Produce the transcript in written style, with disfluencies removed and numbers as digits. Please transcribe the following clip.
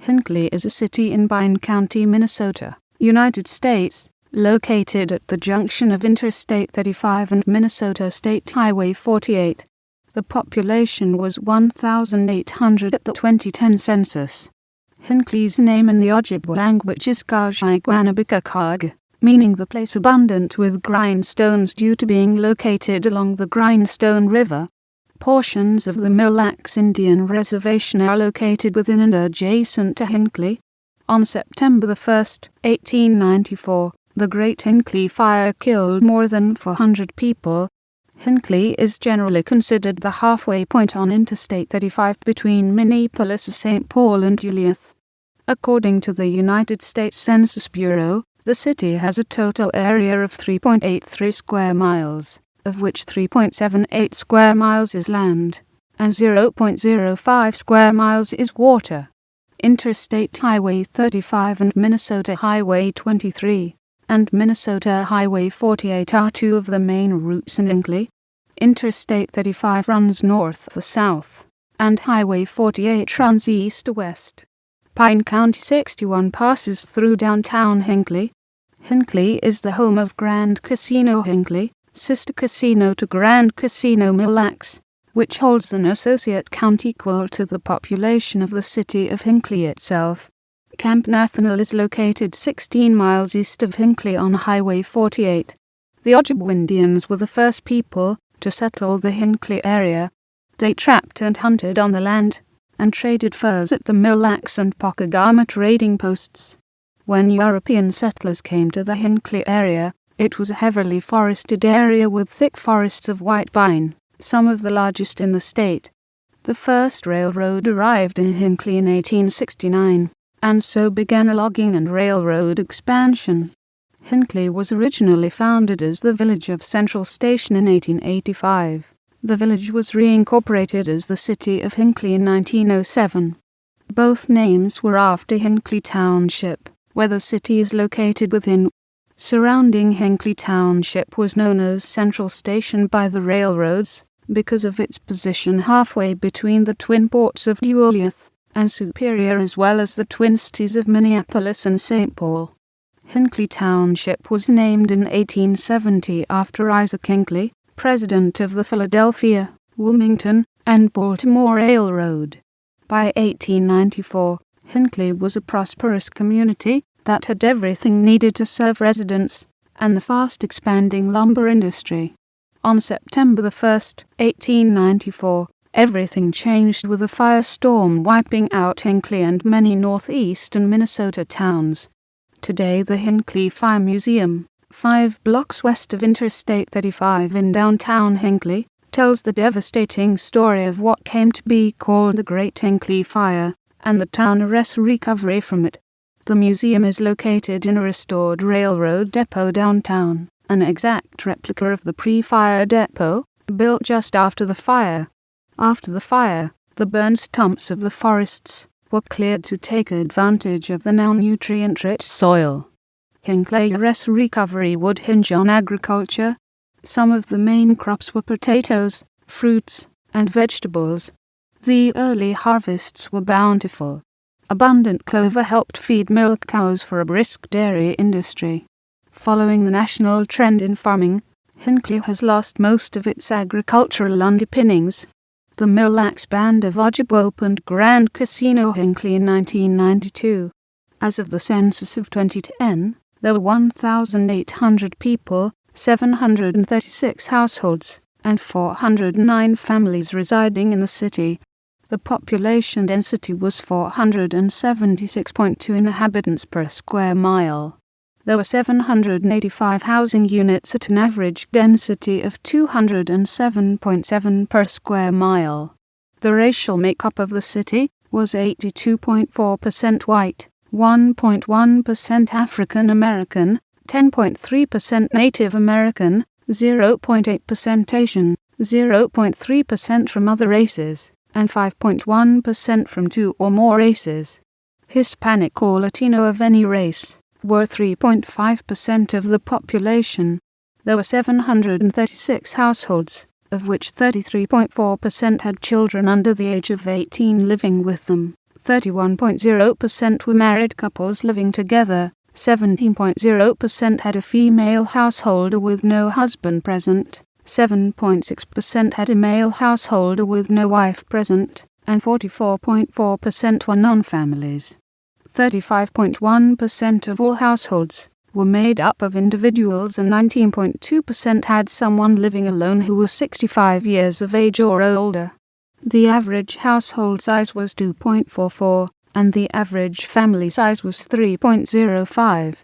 Hinckley is a city in Pine County, Minnesota, United States, located at the junction of Interstate 35 and Minnesota State Highway 48. The population was 1,800 at the 2010 census. Hinckley's name in the Ojibwe language is Gaa-zhiigwanaabikokaag, meaning the place abundant with grindstones due to being located along the Grindstone River. Portions of the Mille Lacs Indian Reservation are located within and adjacent to Hinckley. On September 1, 1894, the Great Hinckley Fire killed more than 400 people. Hinckley is generally considered the halfway point on Interstate 35 between Minneapolis, St. Paul and Duluth. According to the United States Census Bureau, the city has a total area of 3.83 square miles, of which 3.78 square miles is land, and 0.05 square miles is water. Interstate Highway 35 and Minnesota Highway 23 and Minnesota Highway 48 are two of the main routes in Hinckley. Interstate 35 runs north to south, and Highway 48 runs east to west. Pine County 61 passes through downtown Hinckley. Hinckley is the home of Grand Casino Hinckley, sister casino to Grand Casino Mille Lacs, which holds an associate count equal to the population of the city of Hinckley itself. Camp Nathaniel is located 16 miles east of Hinckley on Highway 48. The Ojibwe Indians were the first people to settle the Hinckley area. They trapped and hunted on the land, and traded furs at the Mille Lacs and Pokagama trading posts. When European settlers came to the Hinckley area, it was a heavily forested area with thick forests of white pine, some of the largest in the state. The first railroad arrived in Hinckley in 1869, and so began a logging and railroad expansion. Hinckley was originally founded as the village of Central Station in 1885. The village was reincorporated as the city of Hinckley in 1907. Both names were after Hinckley Township, where the city is located within. Surrounding Hinckley Township was known as Central Station by the railroads because of its position halfway between the twin ports of Duluth and Superior, as well as the twin cities of Minneapolis and St. Paul. Hinckley Township was named in 1870 after Isaac Hinckley, president of the Philadelphia, Wilmington, and Baltimore Railroad. By 1894, Hinckley was a prosperous community that had everything needed to serve residents and the fast-expanding lumber industry. On September 1, 1894, everything changed with a firestorm wiping out Hinckley and many northeastern Minnesota towns. Today, the Hinckley Fire Museum, 5 blocks west of Interstate 35 in downtown Hinckley, tells the devastating story of what came to be called the Great Hinckley Fire and the town's recovery from it. The museum is located in a restored railroad depot downtown, an exact replica of the pre-fire depot, built just after the fire. After the fire, the burned stumps of the forests were cleared to take advantage of the now nutrient-rich soil. Hinckley's recovery would hinge on agriculture. Some of the main crops were potatoes, fruits, and vegetables. The early harvests were bountiful. Abundant clover helped feed milk cows for a brisk dairy industry. Following the national trend in farming, Hinckley has lost most of its agricultural underpinnings. The Mille Lacs Band of Ojibwe opened Grand Casino Hinckley in 1992. As of the census of 2010, there were 1,800 people, 736 households, and 409 families residing in the city. The population density was 476.2 inhabitants per square mile. There were 785 housing units at an average density of 207.7 per square mile. The racial makeup of the city was 82.4% white, 1.1% African American, 10.3% Native American, 0.8% Asian, 0.3% from other races, and 5.1% from 2 or more races. Hispanic or Latino of any race were 3.5% of the population. There were 736 households, of which 33.4% had children under the age of 18 living with them. 31.0% were married couples living together, 17.0% had a female householder with no husband present, 7.6% had a male householder with no wife present, and 44.4% were non-families. 35.1% of all households were made up of individuals and 19.2% had someone living alone who was 65 years of age or older. The average household size was 2.44, and the average family size was 3.05.